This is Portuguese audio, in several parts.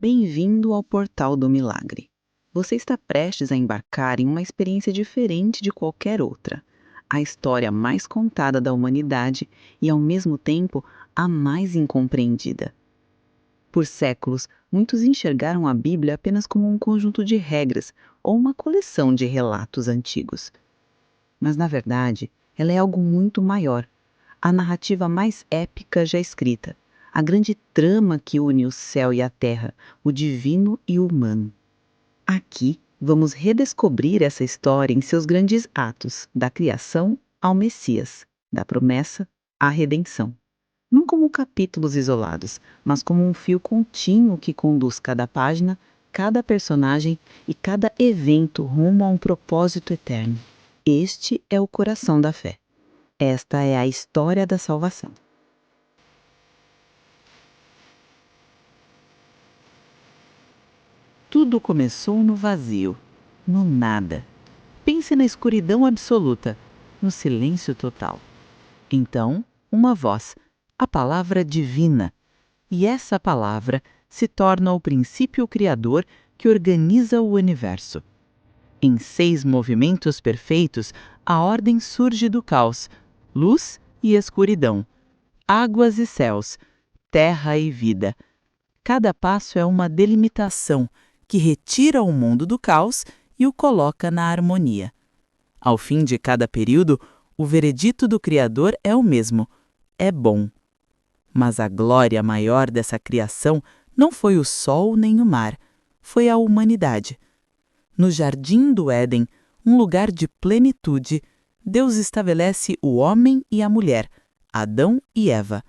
Bem-vindo ao Portal do Milagre. Você está prestes a embarcar em uma experiência diferente de qualquer outra. A história mais contada da humanidade e, ao mesmo tempo, a mais incompreendida. Por séculos, muitos enxergaram a Bíblia apenas como um conjunto de regras ou uma coleção de relatos antigos. Mas, na verdade, ela é algo muito maior. A narrativa mais épica já escrita. A grande trama que une o céu e a terra, o divino e o humano. Aqui, vamos redescobrir essa história em seus grandes atos, da criação ao Messias, da promessa à redenção. Não como capítulos isolados, mas como um fio contínuo que conduz cada página, cada personagem e cada evento rumo a um propósito eterno. Este é o coração da fé. Esta é a história da salvação. Tudo começou no vazio, no nada. Pense na escuridão absoluta, no silêncio total. Então, uma voz, a palavra divina. E essa palavra se torna o princípio criador que organiza o universo. Em 6 movimentos perfeitos, a ordem surge do caos, luz e escuridão, águas e céus, terra e vida. Cada passo é uma delimitação que retira o mundo do caos e o coloca na harmonia. Ao fim de cada período, o veredito do Criador é o mesmo: é bom. Mas a glória maior dessa criação não foi o sol nem o mar, foi a humanidade. No jardim do Éden, um lugar de plenitude, Deus estabelece o homem e a mulher, Adão e Eva.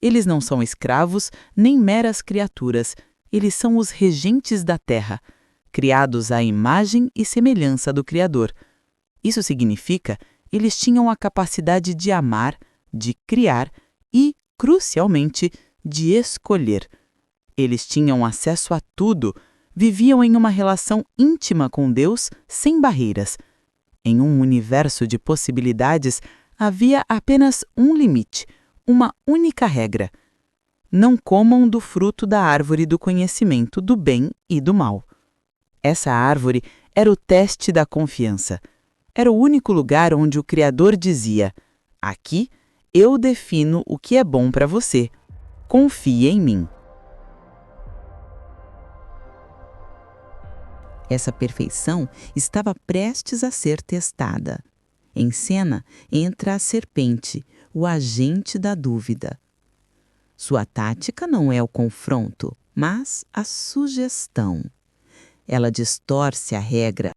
Eles não são escravos nem meras criaturas, eles são os regentes da terra, criados à imagem e semelhança do Criador. Isso significa que eles tinham a capacidade de amar, de criar e, crucialmente, de escolher. Eles tinham acesso a tudo, viviam em uma relação íntima com Deus sem barreiras. Em um universo de possibilidades, havia apenas um limite, uma única regra: não comam do fruto da árvore do conhecimento do bem e do mal. Essa árvore era o teste da confiança. Era o único lugar onde o Criador dizia: aqui eu defino o que é bom para você. Confie em mim. Essa perfeição estava prestes a ser testada. Em cena entra a serpente, o agente da dúvida. Sua tática não é o confronto, mas a sugestão. Ela distorce a regra.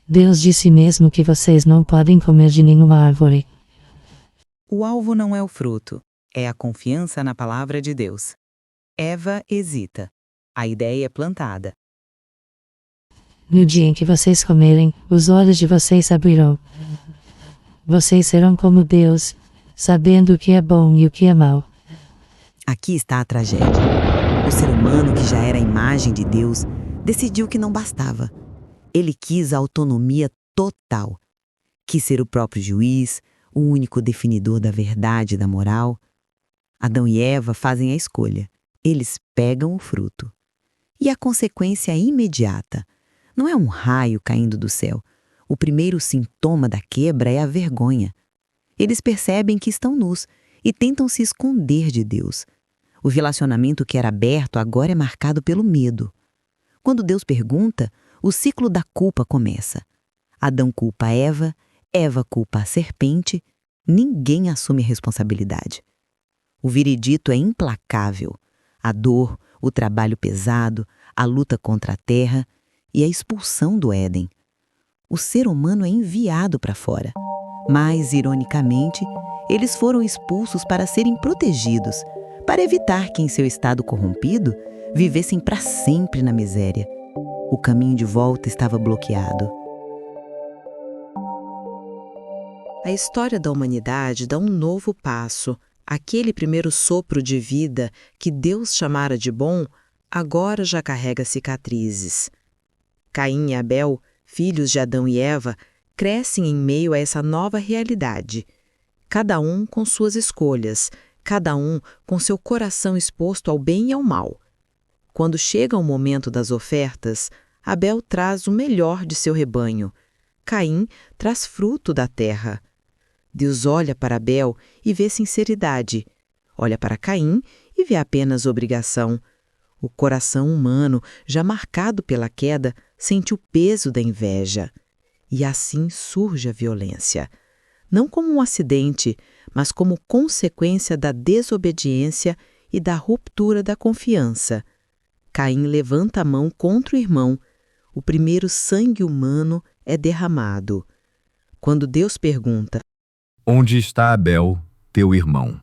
Deus disse mesmo que vocês não podem comer de nenhuma árvore. O alvo não é o fruto, é a confiança na palavra de Deus. Eva hesita. A ideia é plantada. No dia em que vocês comerem, os olhos de vocês se abrirão. Vocês serão como Deus, sabendo o que é bom e o que é mau. Aqui está a tragédia. O ser humano, que já era a imagem de Deus, decidiu que não bastava. Ele quis a autonomia total. Quis ser o próprio juiz, o único definidor da verdade e da moral. Adão e Eva fazem a escolha. Eles pegam o fruto. E a consequência é imediata. Não é um raio caindo do céu. O primeiro sintoma da quebra é a vergonha. Eles percebem que estão nus e tentam se esconder de Deus. O relacionamento que era aberto agora é marcado pelo medo. Quando Deus pergunta, o ciclo da culpa começa. Adão culpa Eva, Eva culpa a serpente, ninguém assume responsabilidade. O veredito é implacável. A dor, o trabalho pesado, a luta contra a terra e a expulsão do Éden. O ser humano é enviado para fora. Mas, ironicamente, eles foram expulsos para serem protegidos, para evitar que, em seu estado corrompido, vivessem para sempre na miséria. O caminho de volta estava bloqueado. A história da humanidade dá um novo passo. Aquele primeiro sopro de vida que Deus chamara de bom, agora já carrega cicatrizes. Caim e Abel, filhos de Adão e Eva, crescem em meio a essa nova realidade. Cada um com suas escolhas, cada um com seu coração exposto ao bem e ao mal. Quando chega o momento das ofertas, Abel traz o melhor de seu rebanho. Caim traz fruto da terra. Deus olha para Abel e vê sinceridade. Olha para Caim e vê apenas obrigação. O coração humano, já marcado pela queda, sente o peso da inveja. E assim surge a violência. Não como um acidente, mas como consequência da desobediência e da ruptura da confiança. Caim levanta a mão contra o irmão. O primeiro sangue humano é derramado. Quando Deus pergunta: Onde está Abel, teu irmão?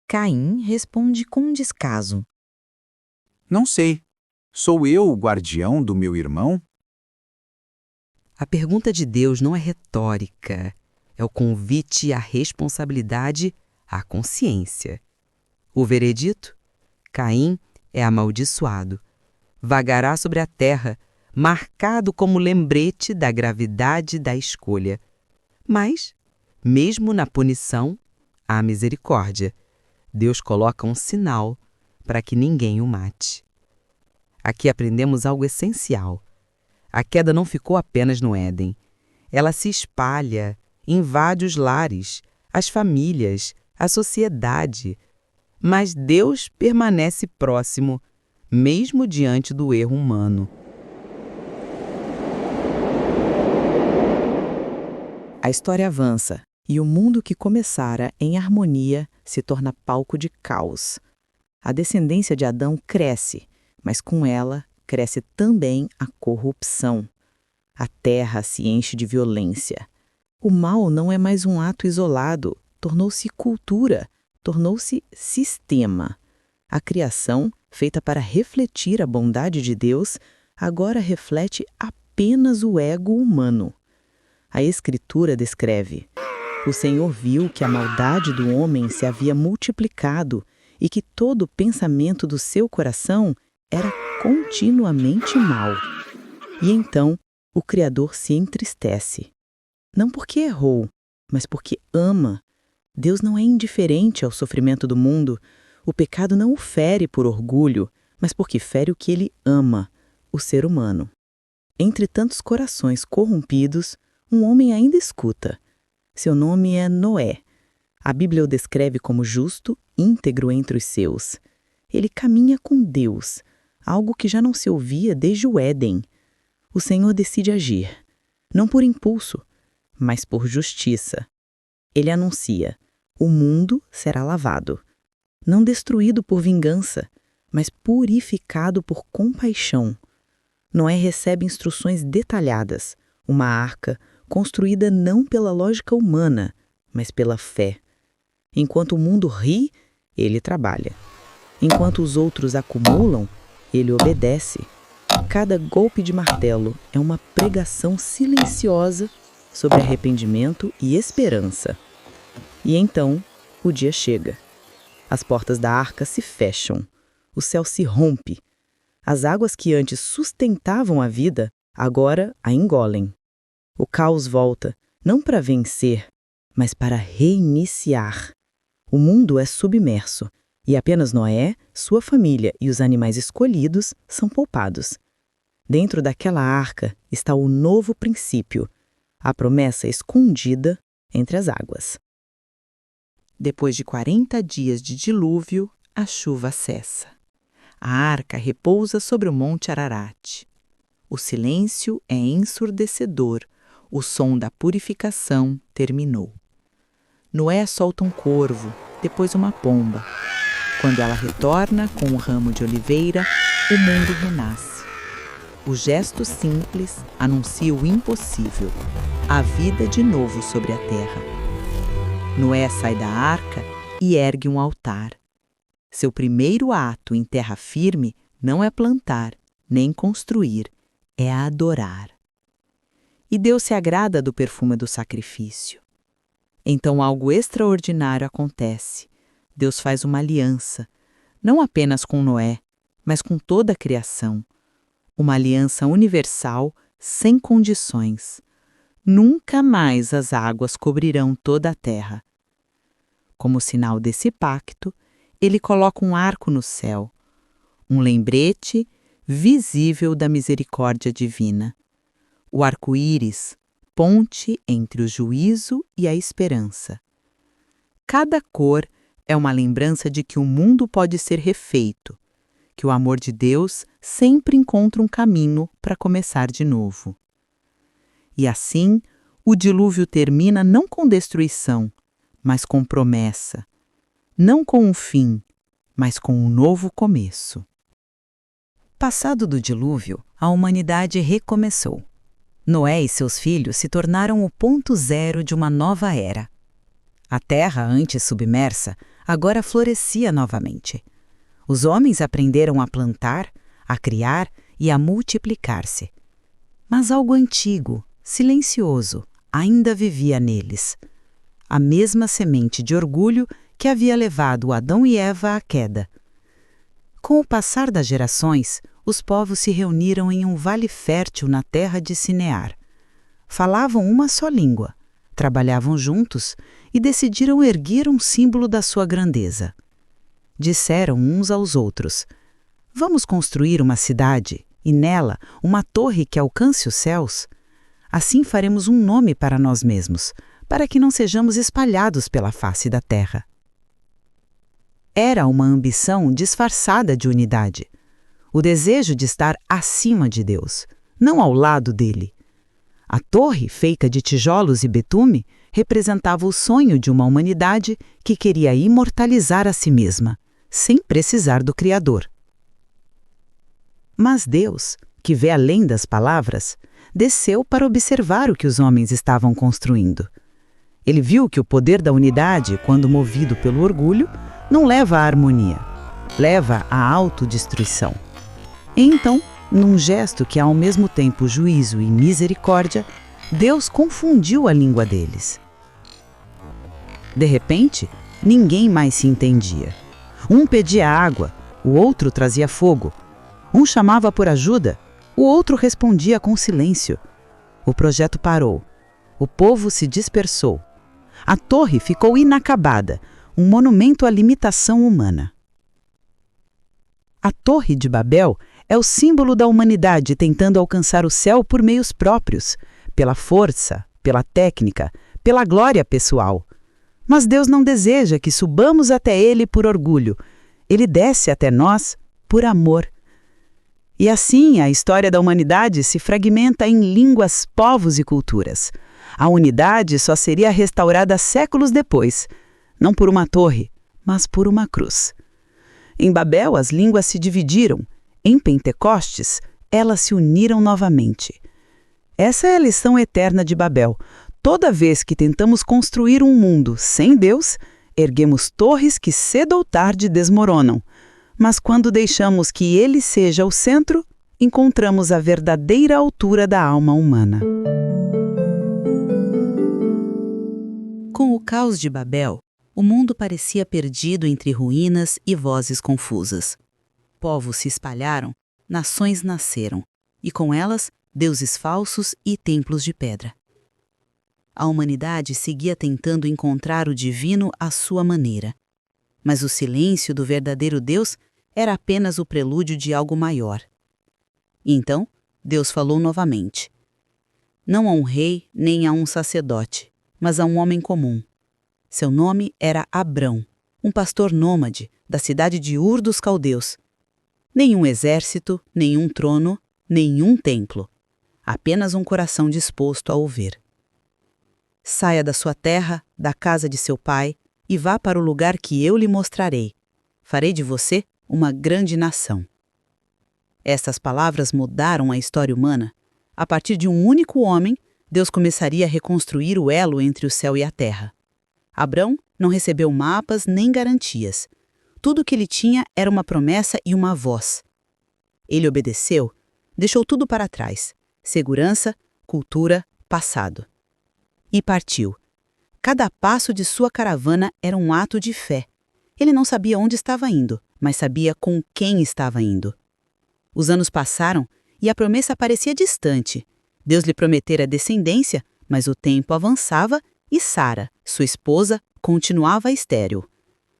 Caim responde com descaso: Não sei. Sou eu o guardião do meu irmão? A pergunta de Deus não é retórica. É o convite à responsabilidade, à consciência. O veredito? Caim é amaldiçoado. Vagará sobre a terra, marcado como lembrete da gravidade da escolha. Mas, mesmo na punição, há misericórdia. Deus coloca um sinal para que ninguém o mate. Aqui aprendemos algo essencial. A queda não ficou apenas no Éden. Ela se espalha, invade os lares, as famílias, a sociedade. Mas Deus permanece próximo, mesmo diante do erro humano. A história avança e o mundo que começara em harmonia se torna palco de caos. A descendência de Adão cresce, mas com ela cresce também a corrupção. A terra se enche de violência. O mal não é mais um ato isolado, tornou-se cultura, tornou-se sistema. A criação, feita para refletir a bondade de Deus, agora reflete apenas o ego humano. A Escritura descreve: o Senhor viu que a maldade do homem se havia multiplicado e que todo o pensamento do seu coração era continuamente mau. E então o Criador se entristece. Não porque errou, mas porque ama. Deus não é indiferente ao sofrimento do mundo. O pecado não o fere por orgulho, mas porque fere o que ele ama, o ser humano. Entre tantos corações corrompidos, um homem ainda escuta. Seu nome é Noé. A Bíblia o descreve como justo, íntegro entre os seus. Ele caminha com Deus, algo que já não se ouvia desde o Éden. O Senhor decide agir, não por impulso, mas por justiça. Ele anuncia: o mundo será lavado, não destruído por vingança, mas purificado por compaixão. Noé recebe instruções detalhadas, uma arca construída não pela lógica humana, mas pela fé. Enquanto o mundo ri, ele trabalha. Enquanto os outros acumulam, ele obedece. Cada golpe de martelo é uma pregação silenciosa sobre arrependimento e esperança. E então, o dia chega. As portas da arca se fecham. O céu se rompe. As águas que antes sustentavam a vida, agora a engolem. O caos volta, não para vencer, mas para reiniciar. O mundo é submerso, e apenas Noé, sua família e os animais escolhidos são poupados. Dentro daquela arca está o novo princípio, a promessa escondida entre as águas. Depois de 40 dias de dilúvio, a chuva cessa. A arca repousa sobre o monte Ararat. O silêncio é ensurdecedor, o som da purificação terminou. Noé solta um corvo, depois uma pomba. Quando ela retorna com um ramo de oliveira, o mundo renasce. O gesto simples anuncia o impossível, a vida de novo sobre a terra. Noé sai da arca e ergue um altar. Seu primeiro ato em terra firme não é plantar, nem construir, é adorar. E Deus se agrada do perfume do sacrifício. Então algo extraordinário acontece. Deus faz uma aliança, não apenas com Noé, mas com toda a criação. Uma aliança universal, sem condições. Nunca mais as águas cobrirão toda a terra. Como sinal desse pacto, ele coloca um arco no céu. um lembrete visível da misericórdia divina. O arco-íris, ponte entre o juízo e a esperança. Cada cor é uma lembrança de que o mundo pode ser refeito, que o amor de Deus sempre encontra um caminho para começar de novo. E assim, o dilúvio termina não com destruição, mas com promessa. Não com um fim, mas com um novo começo. Passado do dilúvio, a humanidade recomeçou. Noé e seus filhos se tornaram o ponto zero de uma nova era. A terra, antes submersa, agora florescia novamente. Os homens aprenderam a plantar, a criar e a multiplicar-se. Mas algo antigo, silencioso, ainda vivia neles. A mesma semente de orgulho que havia levado Adão e Eva à queda. Com o passar das gerações, os povos se reuniram em um vale fértil na terra de Sinear. Falavam uma só língua, trabalhavam juntos e decidiram erguer um símbolo da sua grandeza. Disseram uns aos outros: "Vamos construir uma cidade e nela uma torre que alcance os céus. Assim faremos um nome para nós mesmos, para que não sejamos espalhados pela face da terra." Era uma ambição disfarçada de unidade. O desejo de estar acima de Deus, não ao lado dele. A torre, feita de tijolos e betume, representava o sonho de uma humanidade que queria imortalizar a si mesma, sem precisar do Criador. Mas Deus, que vê além das palavras, desceu para observar o que os homens estavam construindo. Ele viu que o poder da unidade, quando movido pelo orgulho, não leva à harmonia, leva à autodestruição. E então, num gesto que é ao mesmo tempo juízo e misericórdia, Deus confundiu a língua deles. De repente, ninguém mais se entendia. Um pedia água, o outro trazia fogo. Um chamava por ajuda, o outro respondia com silêncio. O projeto parou. O povo se dispersou. A torre ficou inacabada, um monumento à limitação humana. A Torre de Babel é o símbolo da humanidade tentando alcançar o céu por meios próprios, pela força, pela técnica, pela glória pessoal. Mas Deus não deseja que subamos até Ele por orgulho. Ele desce até nós por amor. E assim a história da humanidade se fragmenta em línguas, povos e culturas. A unidade só seria restaurada séculos depois, não por uma torre, mas por uma cruz. Em Babel, as línguas se dividiram. Em Pentecostes, elas se uniram novamente. Essa é a lição eterna de Babel. Toda vez que tentamos construir um mundo sem Deus, erguemos torres que cedo ou tarde desmoronam. Mas quando deixamos que Ele seja o centro, encontramos a verdadeira altura da alma humana. Com o caos de Babel, o mundo parecia perdido entre ruínas e vozes confusas. Povos se espalharam, nações nasceram, e com elas, deuses falsos e templos de pedra. A humanidade seguia tentando encontrar o divino à sua maneira. Mas o silêncio do verdadeiro Deus era apenas o prelúdio de algo maior. Então, Deus falou novamente. Não a um rei nem a um sacerdote, mas a um homem comum. Seu nome era Abrão, um pastor nômade da cidade de Ur dos Caldeus. Nenhum exército, nenhum trono, nenhum templo. Apenas um coração disposto a ouvir. Saia da sua terra, da casa de seu pai, e vá para o lugar que eu lhe mostrarei. Farei de você uma grande nação. Estas palavras mudaram a história humana. A partir de um único homem, Deus começaria a reconstruir o elo entre o céu e a terra. Abrão não recebeu mapas nem garantias. Tudo o que ele tinha era uma promessa e uma voz. Ele obedeceu, deixou tudo para trás: segurança, cultura, passado. E partiu. Cada passo de sua caravana era um ato de fé. Ele não sabia onde estava indo, mas sabia com quem estava indo. Os anos passaram e a promessa parecia distante. Deus lhe prometera descendência, mas o tempo avançava e Sara, sua esposa, continuava estéril.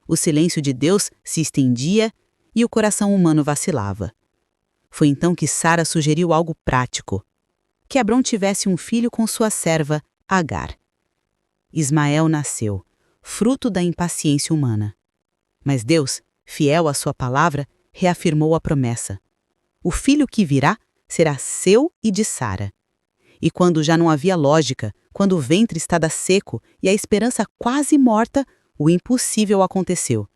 O silêncio de Deus se estendia e o coração humano vacilava. Foi então que Sara sugeriu algo prático: que Abrão tivesse um filho com sua serva, Agar. Ismael nasceu, fruto da impaciência humana. Mas Deus, fiel à sua palavra, reafirmou a promessa: o filho que virá será seu e de Sara. E quando já não havia lógica, quando o ventre estava seco e a esperança quase morta, o impossível aconteceu.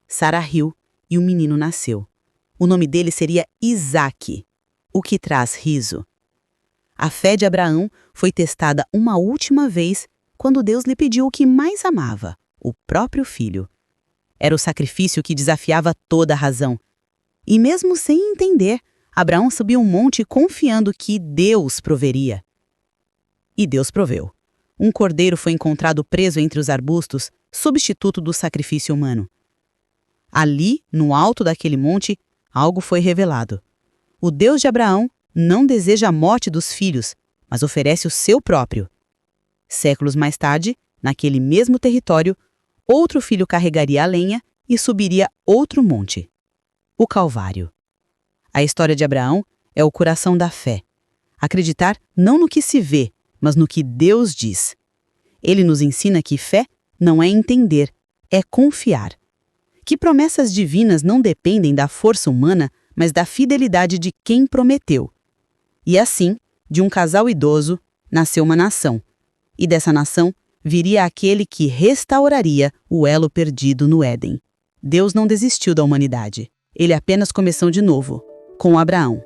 Sara riu e o menino nasceu. O nome dele seria Isaque, o que traz riso. A fé de Abraão foi testada uma última vez quando Deus lhe pediu o que mais amava, o próprio filho. Era o sacrifício que desafiava toda a razão. E mesmo sem entender, Abraão subiu um monte confiando que Deus proveria. E Deus proveu. Um cordeiro foi encontrado preso entre os arbustos, substituto do sacrifício humano. Ali, no alto daquele monte, algo foi revelado. O Deus de Abraão não deseja a morte dos filhos, mas oferece o seu próprio. Séculos mais tarde, naquele mesmo território, outro filho carregaria a lenha e subiria outro monte: o Calvário. A história de Abraão é o coração da fé. Acreditar não no que se vê, mas no que Deus diz. Ele nos ensina que fé não é entender, é confiar. Que promessas divinas não dependem da força humana, mas da fidelidade de quem prometeu. E assim, de um casal idoso, nasceu uma nação. E dessa nação viria aquele que restauraria o elo perdido no Éden. Deus não desistiu da humanidade. Ele apenas começou de novo, com Abraão.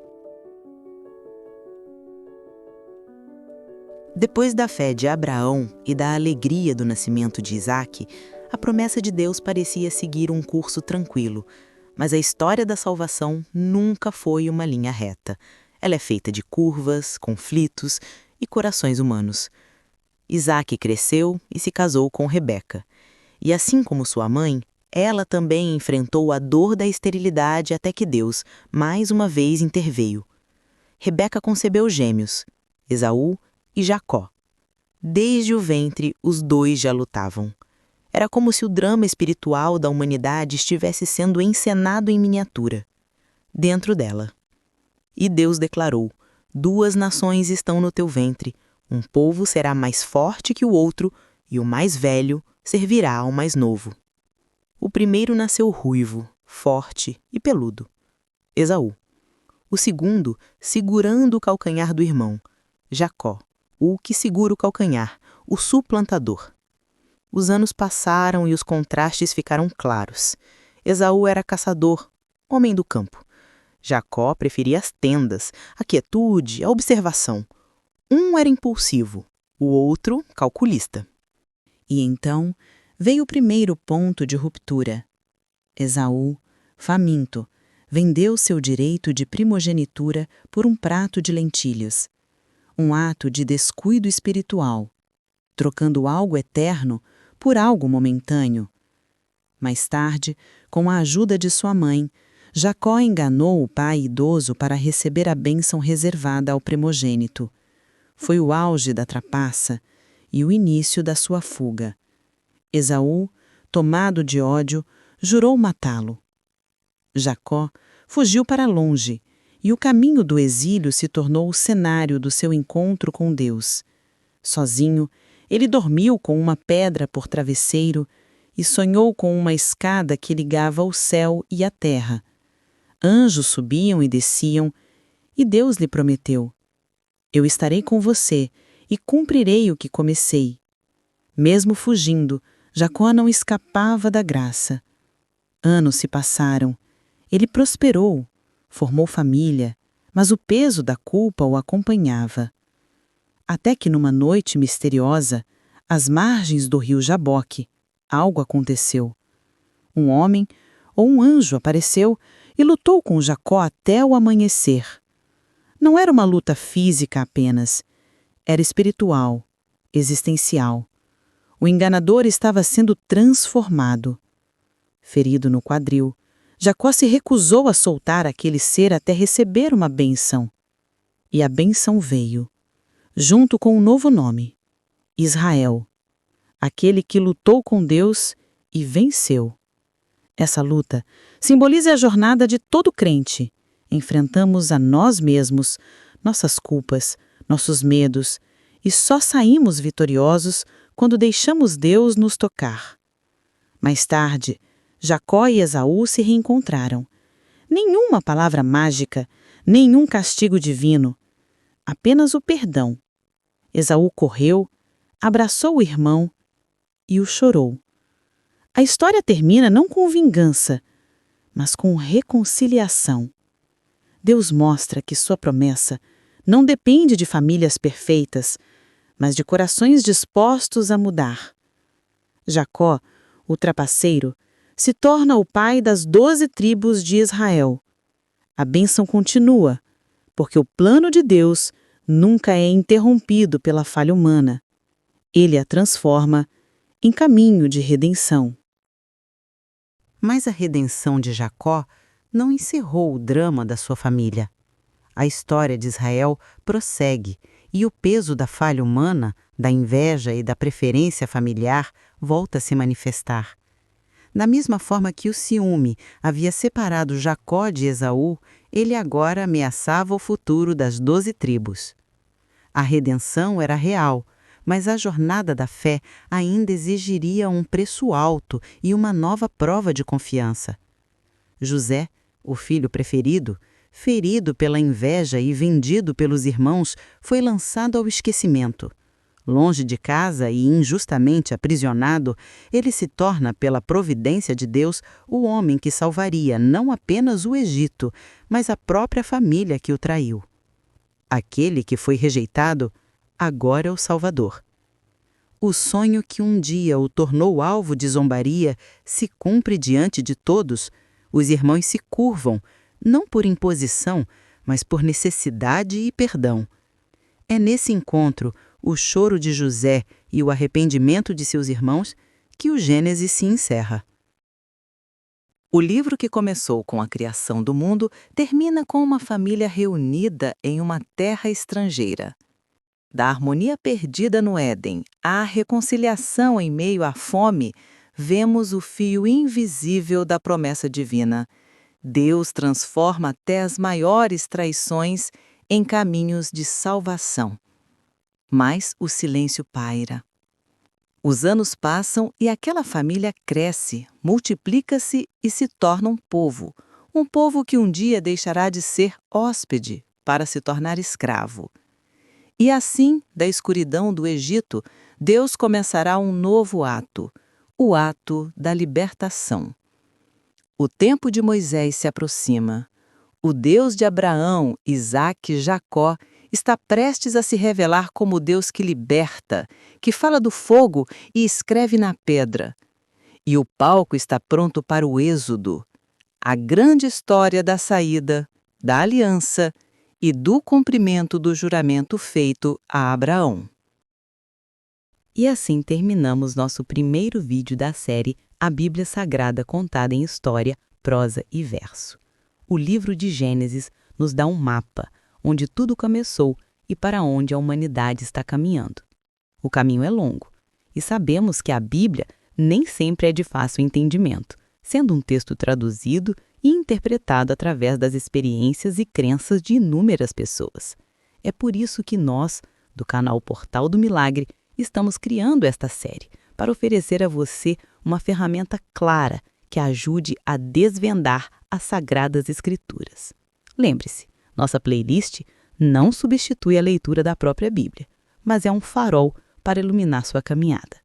Depois da fé de Abraão e da alegria do nascimento de Isaque, a promessa de Deus parecia seguir um curso tranquilo, mas a história da salvação nunca foi uma linha reta. Ela é feita de curvas, conflitos e corações humanos. Isaque cresceu e se casou com Rebeca. E assim como sua mãe, ela também enfrentou a dor da esterilidade até que Deus, mais uma vez, interveio. Rebeca concebeu gêmeos, Esaú e Jacó. Desde o ventre, os dois já lutavam. Era como se o drama espiritual da humanidade estivesse sendo encenado em miniatura, dentro dela. E Deus declarou: 2 nações estão no teu ventre, um povo será mais forte que o outro, e o mais velho servirá ao mais novo. O primeiro nasceu ruivo, forte e peludo, Esaú. O segundo, segurando o calcanhar do irmão, Jacó, o que segura o calcanhar, o suplantador. Os anos passaram e os contrastes ficaram claros. Esaú era caçador, homem do campo. Jacó preferia as tendas, a quietude, a observação. Um era impulsivo, o outro calculista. E então veio o primeiro ponto de ruptura. Esaú, faminto, vendeu seu direito de primogenitura por um prato de lentilhas. Um ato de descuido espiritual, trocando algo eterno por algo momentâneo. Mais tarde, com a ajuda de sua mãe, Jacó enganou o pai idoso para receber a bênção reservada ao primogênito. Foi o auge da trapaça e o início da sua fuga. Esaú, tomado de ódio, jurou matá-lo. Jacó fugiu para longe, e o caminho do exílio se tornou o cenário do seu encontro com Deus. Sozinho, ele dormiu com uma pedra por travesseiro e sonhou com uma escada que ligava o céu e a terra. Anjos subiam e desciam, e Deus lhe prometeu: eu estarei com você e cumprirei o que comecei. Mesmo fugindo, Jacó não escapava da graça. Anos se passaram. Ele prosperou, formou família, mas o peso da culpa o acompanhava. Até que numa noite misteriosa, às margens do rio Jaboque, algo aconteceu. Um homem ou um anjo apareceu e lutou com Jacó até o amanhecer. Não era uma luta física apenas, era espiritual, existencial. O enganador estava sendo transformado. Ferido no quadril, Jacó se recusou a soltar aquele ser até receber uma bênção. E a bênção veio, junto com um novo nome: Israel, aquele que lutou com Deus e venceu. Essa luta simboliza a jornada de todo crente. Enfrentamos a nós mesmos, nossas culpas, nossos medos, e só saímos vitoriosos quando deixamos Deus nos tocar. Mais tarde, Jacó e Esaú se reencontraram. Nenhuma palavra mágica, nenhum castigo divino, apenas o perdão. Esaú correu, abraçou o irmão e o chorou. A história termina não com vingança, mas com reconciliação. Deus mostra que sua promessa não depende de famílias perfeitas, mas de corações dispostos a mudar. Jacó, o trapaceiro, se torna o pai das 12 tribos de Israel. A bênção continua, porque o plano de Deus nunca é interrompido pela falha humana. Ele a transforma em caminho de redenção. Mas a redenção de Jacó não encerrou o drama da sua família. A história de Israel prossegue e o peso da falha humana, da inveja e da preferência familiar volta a se manifestar. Da mesma forma que o ciúme havia separado Jacó de Esaú, ele agora ameaçava o futuro das 12 tribos. A redenção era real, mas a jornada da fé ainda exigiria um preço alto e uma nova prova de confiança. José, o filho preferido, ferido pela inveja e vendido pelos irmãos, foi lançado ao esquecimento. Longe de casa e injustamente aprisionado, ele se torna, pela providência de Deus, o homem que salvaria não apenas o Egito, mas a própria família que o traiu. Aquele que foi rejeitado, agora é o Salvador. O sonho que um dia o tornou alvo de zombaria se cumpre diante de todos. Os irmãos se curvam, não por imposição, mas por necessidade e perdão. É nesse encontro, o choro de José e o arrependimento de seus irmãos, que o Gênesis se encerra. O livro que começou com a criação do mundo termina com uma família reunida em uma terra estrangeira. Da harmonia perdida no Éden à reconciliação em meio à fome, vemos o fio invisível da promessa divina. Deus transforma até as maiores traições em caminhos de salvação. Mas o silêncio paira. Os anos passam e aquela família cresce, multiplica-se e se torna um povo que um dia deixará de ser hóspede para se tornar escravo. E assim, da escuridão do Egito, Deus começará um novo ato, o ato da libertação. O tempo de Moisés se aproxima. O Deus de Abraão, Isaque e Jacó está prestes a se revelar como o Deus que liberta, que fala do fogo e escreve na pedra. E o palco está pronto para o êxodo, a grande história da saída, da aliança e do cumprimento do juramento feito a Abraão. E assim terminamos nosso primeiro vídeo da série A Bíblia Sagrada Contada em História, Prosa e Verso. O livro de Gênesis nos dá um mapa onde tudo começou e para onde a humanidade está caminhando. O caminho é longo e sabemos que a Bíblia nem sempre é de fácil entendimento, sendo um texto traduzido e interpretado através das experiências e crenças de inúmeras pessoas. É por isso que nós, do canal Portal do Milagre, estamos criando esta série para oferecer a você uma ferramenta clara que ajude a desvendar as Sagradas Escrituras. Lembre-se, nossa playlist não substitui a leitura da própria Bíblia, mas é um farol para iluminar sua caminhada.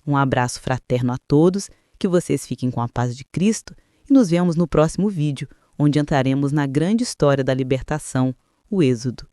Um abraço fraterno a todos, que vocês fiquem com a paz de Cristo e nos vemos no próximo vídeo, onde entraremos na grande história da libertação, o Êxodo.